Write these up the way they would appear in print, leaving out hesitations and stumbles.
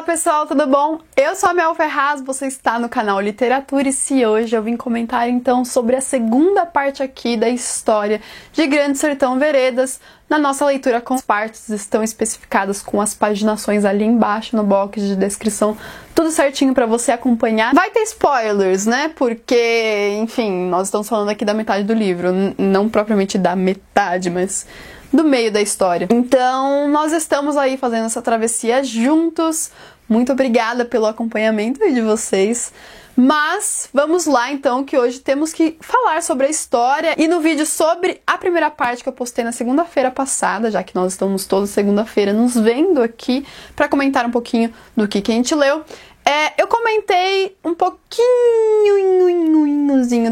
pessoal, tudo bom? Eu sou a Mel Ferraz, você está no canal Literatura e se hoje eu vim comentar então sobre a segunda parte aqui da história de Grande Sertão Veredas. Na nossa leitura, com as partes estão especificadas com as paginações ali embaixo no box de descrição, tudo certinho para você acompanhar. Vai ter spoilers, né? Porque, enfim, nós estamos falando aqui da metade do livro, não propriamente da metade, mas do meio da história. Então, nós estamos aí fazendo essa travessia juntos. Muito obrigada pelo acompanhamento de vocês. Mas vamos lá então, que hoje temos que falar sobre a história. E no vídeo sobre a primeira parte que eu postei na segunda-feira passada, já que nós estamos toda segunda-feira nos vendo aqui para comentar um pouquinho do que a gente leu, eu comentei um pouquinho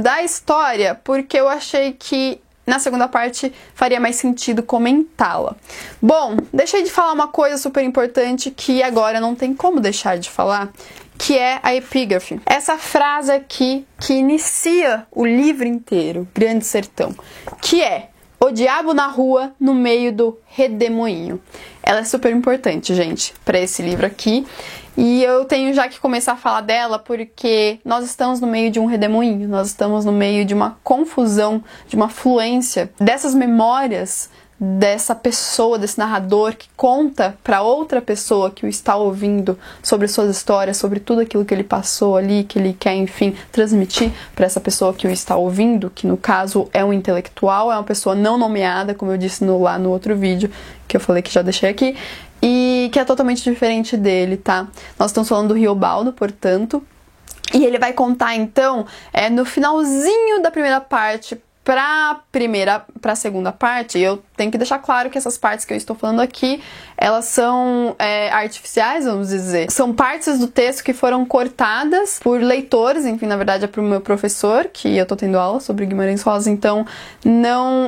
da história, porque eu achei que na segunda parte faria mais sentido comentá-la. Bom, deixei de falar uma coisa super importante que agora não tem como deixar de falar, que é a epígrafe. Essa frase aqui que inicia o livro inteiro, Grande Sertão, que é: o diabo na rua, no meio do redemoinho. Ela é super importante, gente, para esse livro aqui. E eu tenho já que começar a falar dela porque nós estamos no meio de um redemoinho, nós estamos no meio de uma confusão, de uma fluência dessas memórias dessa pessoa, desse narrador que conta para outra pessoa que o está ouvindo sobre suas histórias, sobre tudo aquilo que ele passou ali, que ele quer, enfim, transmitir para essa pessoa que o está ouvindo, que no caso é um intelectual, é uma pessoa não nomeada, como eu disse lá no outro vídeo, que eu falei que já deixei aqui, e que é totalmente diferente dele, tá? Nós estamos falando do Riobaldo, portanto, e ele vai contar, então, no finalzinho da primeira parte para a segunda parte. Eu tenho que deixar claro que essas partes que eu estou falando aqui, elas são artificiais, vamos dizer. São partes do texto que foram cortadas por leitores, enfim, na verdade é pro meu professor, que eu tô tendo aula sobre Guimarães Rosa, então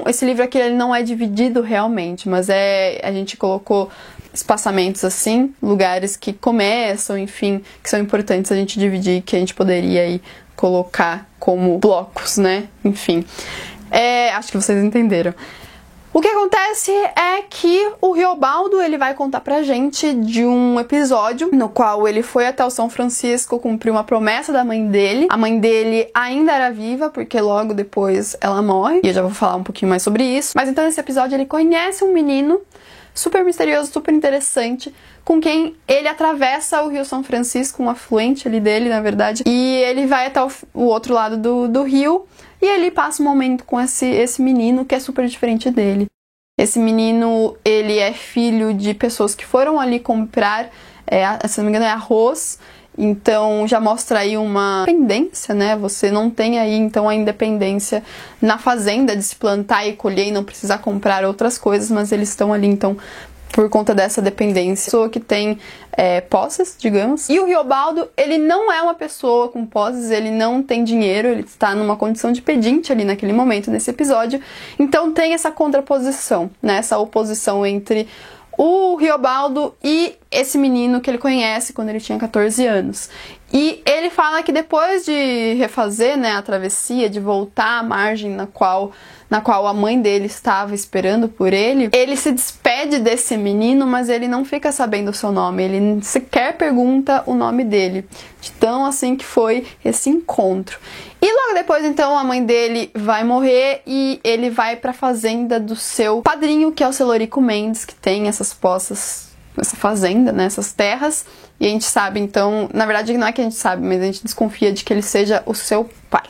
esse livro aqui ele não é dividido realmente, mas a gente colocou espaçamentos assim, lugares que começam, enfim, que são importantes a gente dividir, que a gente poderia aí colocar como blocos, né? Enfim, acho que vocês entenderam. O que acontece é que o Riobaldo, ele vai contar pra gente de um episódio no qual ele foi até o São Francisco cumprir uma promessa da mãe dele. A mãe dele ainda era viva, porque logo depois ela morre, e eu já vou falar um pouquinho mais sobre isso. Mas então nesse episódio ele conhece um menino super misterioso, super interessante, com quem ele atravessa o Rio São Francisco, um afluente ali dele, na verdade, e ele vai até o outro lado do rio, e ele passa um momento com esse menino que é super diferente dele. Esse menino, ele é filho de pessoas que foram ali comprar, se não me engano é arroz, então já mostra aí uma independência, né? Você não tem aí então a independência na fazenda de se plantar e colher e não precisar comprar outras coisas, mas eles estão ali então por conta dessa dependência. Pessoa que tem posses, digamos. E o Riobaldo, ele não é uma pessoa com posses, ele não tem dinheiro, ele está numa condição de pedinte ali naquele momento, nesse episódio. Então tem essa contraposição, né? Essa oposição entre o Riobaldo e esse menino que ele conhece quando ele tinha 14 anos. E ele fala que depois de refazer, né, a travessia, de voltar à margem na qual a mãe dele estava esperando por ele, ele se despede desse menino, mas ele não fica sabendo o seu nome, ele sequer pergunta o nome dele. De tão assim que foi esse encontro. E logo depois, então, a mãe dele vai morrer e ele vai para a fazenda do seu padrinho, que é o Celorico Mendes, que tem essas poças, essa fazenda, né, essas terras. E a gente sabe, então, na verdade não é que a gente sabe, mas a gente desconfia de que ele seja o seu pai,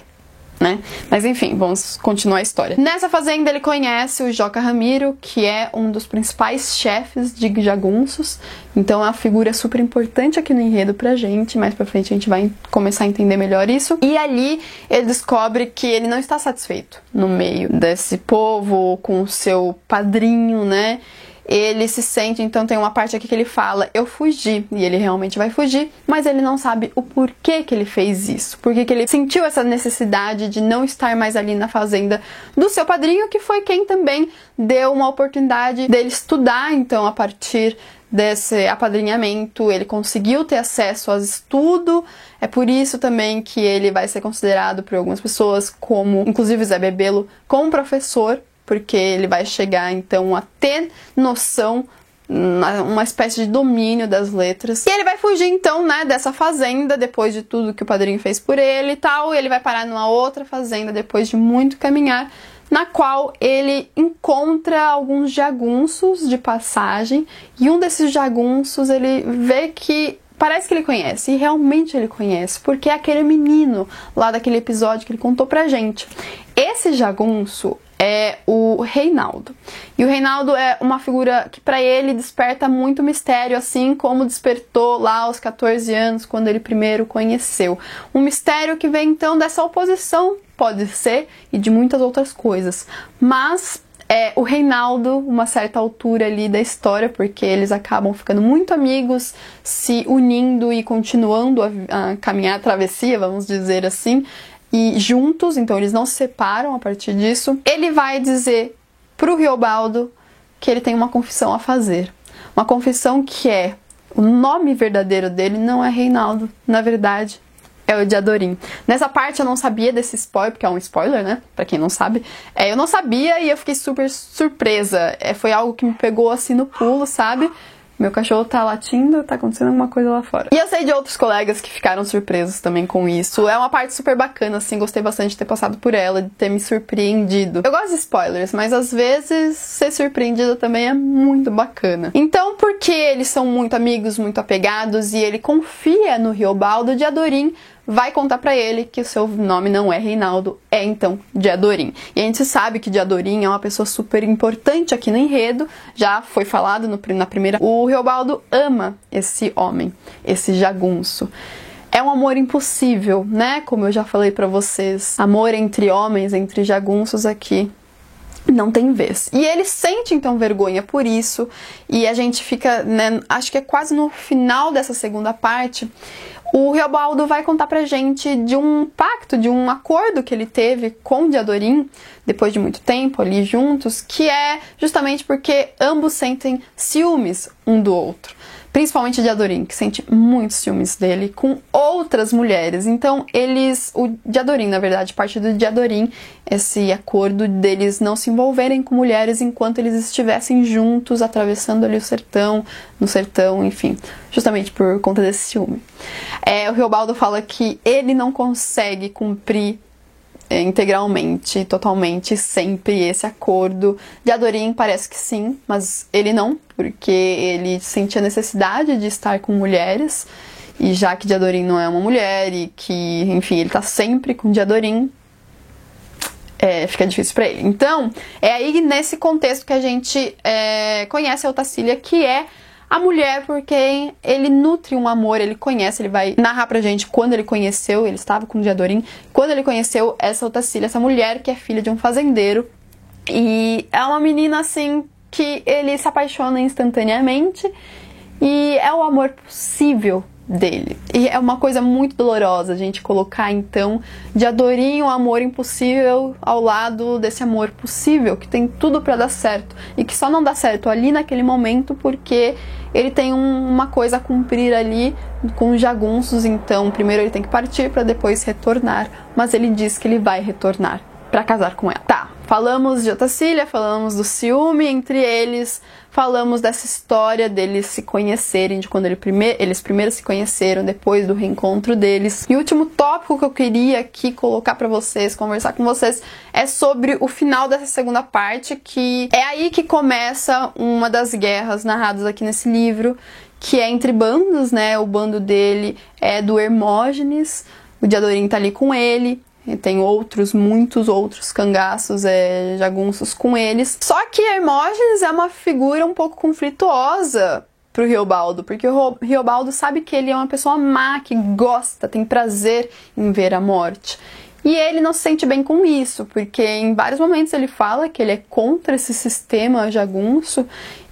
né? Mas enfim, vamos continuar a história. Nessa fazenda ele conhece o Joca Ramiro, que é um dos principais chefes de jagunços, então é uma figura super importante aqui no enredo pra gente. Mais pra frente a gente vai começar a entender melhor isso. E ali ele descobre que ele não está satisfeito no meio desse povo, com o seu padrinho, né? Ele se sente, então tem uma parte aqui que ele fala, eu fugi, e ele realmente vai fugir, mas ele não sabe o porquê que ele fez isso, porque que ele sentiu essa necessidade de não estar mais ali na fazenda do seu padrinho, que foi quem também deu uma oportunidade dele estudar, então a partir desse apadrinhamento, ele conseguiu ter acesso ao estudo, é por isso também que ele vai ser considerado por algumas pessoas como, inclusive Zé Bebelo, como professor, porque ele vai chegar então a ter noção uma espécie de domínio das letras. E ele vai fugir então, né, dessa fazenda, depois de tudo que o padrinho fez por ele e tal, e ele vai parar numa outra fazenda depois de muito caminhar, na qual ele encontra alguns jagunços de passagem, e um desses jagunços ele vê que parece que ele conhece, e realmente ele conhece, porque é aquele menino lá daquele episódio que ele contou pra gente. Esse jagunço é o Reinaldo. E o Reinaldo é uma figura que pra ele desperta muito mistério, assim como despertou lá aos 14 anos, quando ele primeiro conheceu. Um mistério que vem então dessa oposição, pode ser, e de muitas outras coisas. Mas o Reinaldo, uma certa altura ali da história, porque eles acabam ficando muito amigos, se unindo e continuando a caminhar a travessia, vamos dizer assim, e juntos, então eles não se separam a partir disso. Ele vai dizer pro Riobaldo que ele tem uma confissão a fazer. Uma confissão que o nome verdadeiro dele não é Reinaldo, na verdade é o Diadorim. Nessa parte eu não sabia desse spoiler, porque é um spoiler, né? Pra quem não sabe. Eu não sabia e eu fiquei super surpresa. Foi algo que me pegou assim no pulo, sabe? Meu cachorro tá latindo, tá acontecendo alguma coisa lá fora. E eu sei de outros colegas que ficaram surpresos também com isso. É uma parte super bacana, assim, gostei bastante de ter passado por ela, de ter me surpreendido. Eu gosto de spoilers, mas às vezes ser surpreendida também é muito bacana. Então, porque eles são muito amigos, muito apegados, e ele confia no Riobaldo, Diadorim vai contar pra ele que o seu nome não é Reinaldo, é então Diadorim. E a gente sabe que Diadorim é uma pessoa super importante aqui no enredo, já foi falado na primeira. O Riobaldo ama esse homem, esse jagunço. É um amor impossível, né? Como eu já falei pra vocês, amor entre homens, entre jagunços aqui não tem vez. E ele sente então vergonha por isso, e a gente fica, né, acho que é quase no final dessa segunda parte, o Riobaldo vai contar pra gente de um pacto, de um acordo que ele teve com Diadorim, depois de muito tempo ali juntos, que é justamente porque ambos sentem ciúmes um do outro. Principalmente Diadorim, que sente muitos ciúmes dele com outras mulheres. Então, o Diadorim, na verdade, parte do Diadorim, esse acordo deles não se envolverem com mulheres enquanto eles estivessem juntos, atravessando ali o sertão, no sertão, enfim, justamente por conta desse ciúme. O Riobaldo fala que ele não consegue cumprir integralmente, totalmente, sempre esse acordo. Diadorim parece que sim, mas ele não, porque ele sentia necessidade de estar com mulheres, e já que Diadorim não é uma mulher e que, enfim, ele tá sempre com Diadorim, fica difícil pra ele. Então, é aí nesse contexto que a gente conhece a Otacília, que é a mulher por quem ele nutre um amor, ele conhece, ele vai narrar pra gente quando ele conheceu, ele estava com o Diadorim, quando ele conheceu essa Otacília, essa mulher que é filha de um fazendeiro, e é uma menina assim que ele se apaixona instantaneamente, e é o amor possível dele. E é uma coisa muito dolorosa a gente colocar então Diadorim, um amor impossível, ao lado desse amor possível, que tem tudo pra dar certo, e que só não dá certo ali naquele momento porque ele tem uma coisa a cumprir ali com os jagunços. Então primeiro ele tem que partir pra depois retornar, mas ele diz que ele vai retornar pra casar com ela. Tá, falamos de Otacília, falamos do ciúme entre eles, falamos dessa história deles se conhecerem, de quando eles primeiro se conheceram, depois do reencontro deles. E o último tópico que eu queria aqui colocar pra vocês, conversar com vocês, é sobre o final dessa segunda parte, que é aí que começa uma das guerras narradas aqui nesse livro, que é entre bandos, né? O bando dele é do Hermógenes, o Diadorim tá ali com ele, e tem muitos outros cangaços, jagunços com eles. Só que Hermógenes é uma figura um pouco conflituosa pro Riobaldo, porque o Riobaldo sabe que ele é uma pessoa má, que gosta, tem prazer em ver a morte. E ele não se sente bem com isso, porque em vários momentos ele fala que ele é contra esse sistema jagunço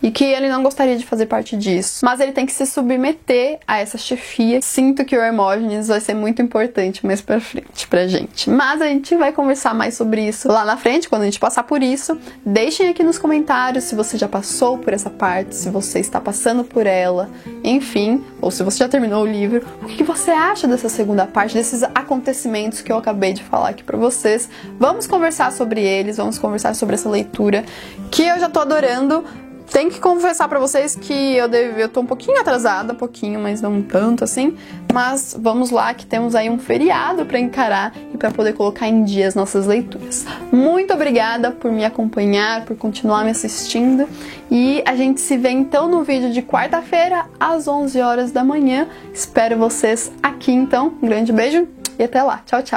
e que ele não gostaria de fazer parte disso. Mas ele tem que se submeter a essa chefia. Sinto que o Hermógenes vai ser muito importante mais pra frente pra gente. Mas a gente vai conversar mais sobre isso lá na frente, quando a gente passar por isso. Deixem aqui nos comentários se você já passou por essa parte, se você está passando por ela, enfim, ou se você já terminou o livro. O que você acha dessa segunda parte, desses acontecimentos que eu acabei de falar aqui pra vocês? Vamos conversar sobre eles, vamos conversar sobre essa leitura que eu já tô adorando. Tenho que confessar pra vocês que eu tô um pouquinho atrasada, mas não tanto assim. Mas vamos lá, que temos aí um feriado pra encarar e pra poder colocar em dia as nossas leituras. Muito obrigada por me acompanhar, por continuar me assistindo. E a gente se vê então no vídeo de quarta-feira, às 11 horas da manhã. Espero vocês aqui então. Um grande beijo e até lá. Tchau, tchau.